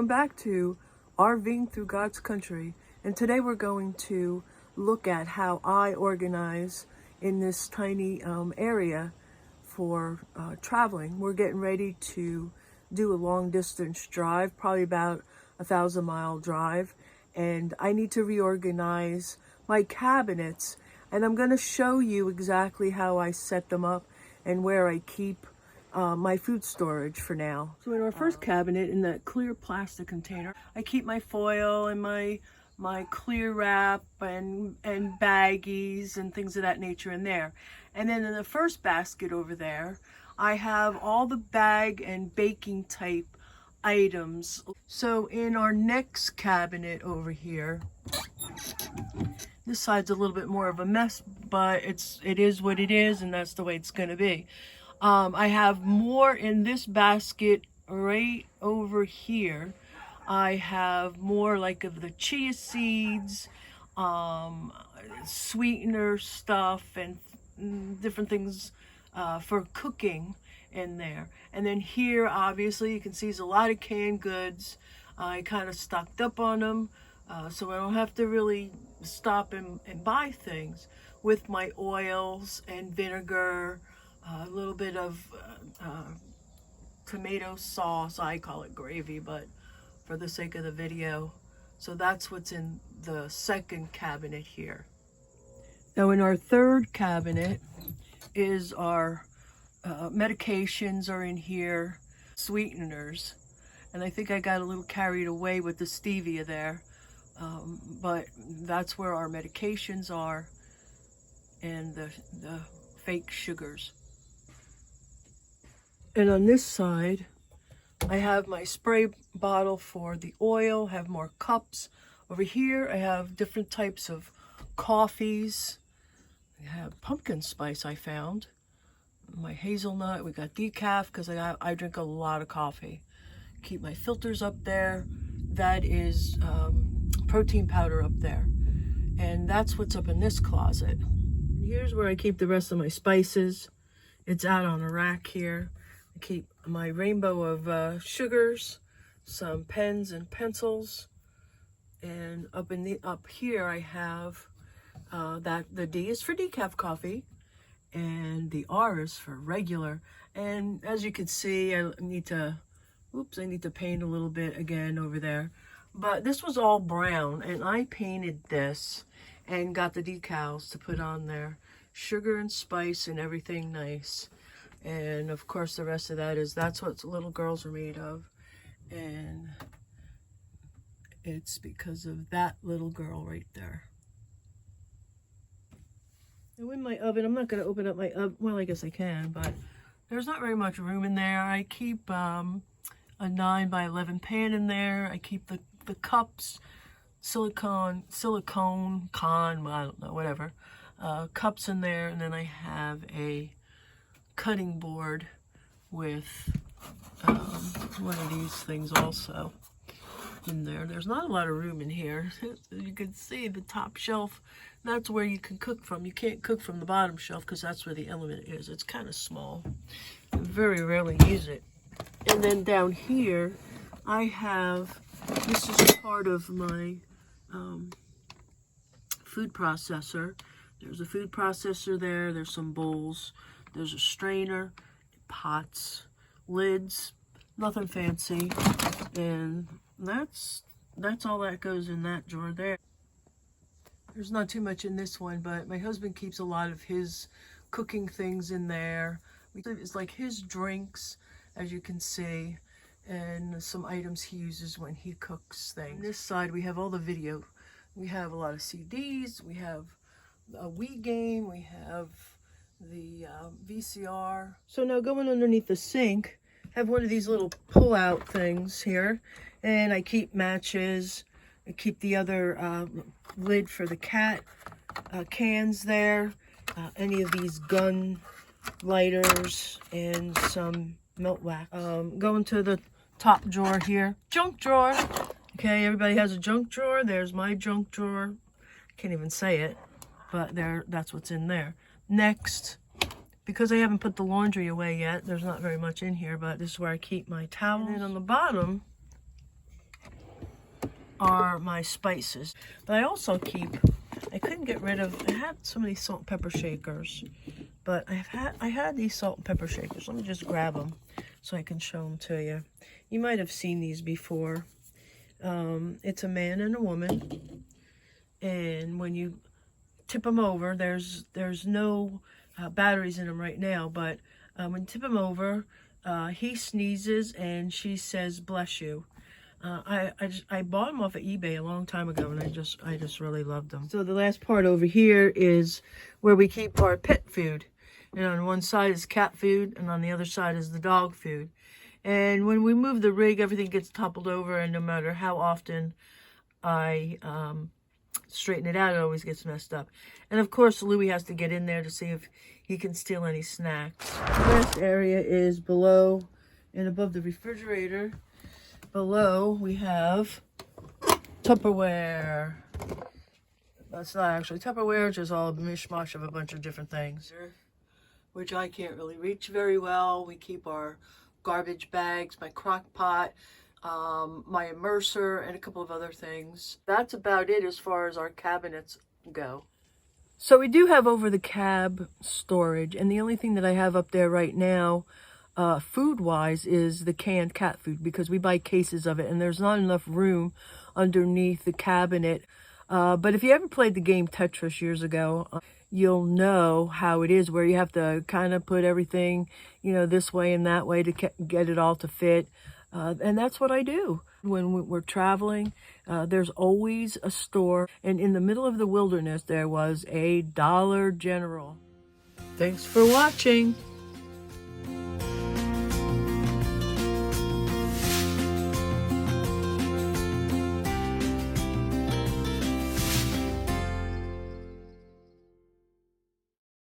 welcome back to RVing Through God's Country. And today we're going to look at how I organize in this tiny area for traveling. We're getting ready to do a long distance drive, probably about 1,000-mile drive. And I need to reorganize my cabinets. And I'm going to show you exactly how I set them up and where I keep my food storage for now. So in our first cabinet, in that clear plastic container, I keep my foil and my clear wrap and baggies and things of that nature in there. And then in the first basket over there, I have all the bag and baking type items. So in our next cabinet over here, this side's a little bit more of a mess, but it is what it is, and that's the way it's going to be. I have more in this basket right over here. I have more like of the chia seeds, sweetener stuff, and different things for cooking in there. And then here, obviously, you can see there's a lot of canned goods. I kind of stocked up on them, so I don't have to really stop and buy things. With my oils and vinegar, a little bit of tomato sauce. I call it gravy, but for the sake of the video. So that's what's in the second cabinet here. Now in our third cabinet is our medications are in here, sweeteners. And I think I got a little carried away with the stevia there. But that's where our medications are and the fake sugars. And on this side, I have my spray bottle for the oil, have more cups. Over here, I have different types of coffees. I have pumpkin spice I found. My hazelnut, we got decaf because I drink a lot of coffee. Keep my filters up there. That is protein powder up there. And that's what's up in this closet. And here's where I keep the rest of my spices. It's out on a rack here. I keep my rainbow of sugars, some pens and pencils, and up here I have the D is for decaf coffee, and the R is for regular. And as you can see, I need to paint a little bit again over there. But this was all brown, and I painted this and got the decals to put on there, sugar and spice and everything nice. And of course the rest of that's what little girls are made of. And it's because of that little girl right there. Now in my oven, I'm not going to open up my oven. Well, I guess I can, but there's not very much room in there. I keep a 9 by 11 pan in there. I keep the cups, silicone, well, I don't know, whatever. Cups in there. And then I have a cutting board with one of these things also in there. There's not a lot of room in here. You can see the top shelf, that's where you can cook from. You can't cook from the bottom shelf because that's where the element is. It's kind of small. I very rarely use it. And then down here I have, this is part of my food processor. There's a food processor there. There's some bowls. There's a strainer, pots, lids, nothing fancy. And that's all that goes in that drawer there. There's not too much in this one, but my husband keeps a lot of his cooking things in there. It's like his drinks, as you can see, and some items he uses when he cooks things. On this side, we have all the video. We have a lot of CDs. We have a Wii game. We have the VCR. So now going underneath the sink, I have one of these little pull-out things here, and I keep matches. I keep the other lid for the cat cans there, any of these gun lighters, and some melt wax. Going to the top drawer here, junk drawer. Okay, everybody has a junk drawer. There's my junk drawer. Can't even say it, but that's what's in there. Next, because I haven't put the laundry away yet, there's not very much in here, but this is where I keep my towels. And then on the bottom, are my spices. But I also keep, I couldn't get rid of, I had so many salt and pepper shakers, but I had these salt and pepper shakers. Let me just grab them so I can show them to you. You might have seen these before. It's a man and a woman, and when you tip them over, there's no batteries in them right now, but when you tip them over, he sneezes and she says, "Bless you." I bought them off of eBay a long time ago, and I just really loved them. So the last part over here is where we keep our pet food, and on one side is cat food, and on the other side is the dog food. And when we move the rig, everything gets toppled over, and no matter how often I straighten it out, it always gets messed up. And of course, Louis has to get in there to see if he can steal any snacks. The last area is below and above the refrigerator. Below, we have Tupperware. That's not actually Tupperware, it's just all a mishmash of a bunch of different things, which I can't really reach very well. We keep our garbage bags, my crock pot, my immerser, and a couple of other things. That's about it as far as our cabinets go. So we do have over the cab storage, and the only thing that I have up there right now, food-wise, is the canned cat food, because we buy cases of it, and there's not enough room underneath the cabinet. But if you ever played the game Tetris years ago, you'll know how it is, where you have to kind of put everything, you know, this way and that way to get it all to fit. And that's what I do. When we're traveling, there's always a store. And in the middle of the wilderness, there was a Dollar General. Thanks for watching.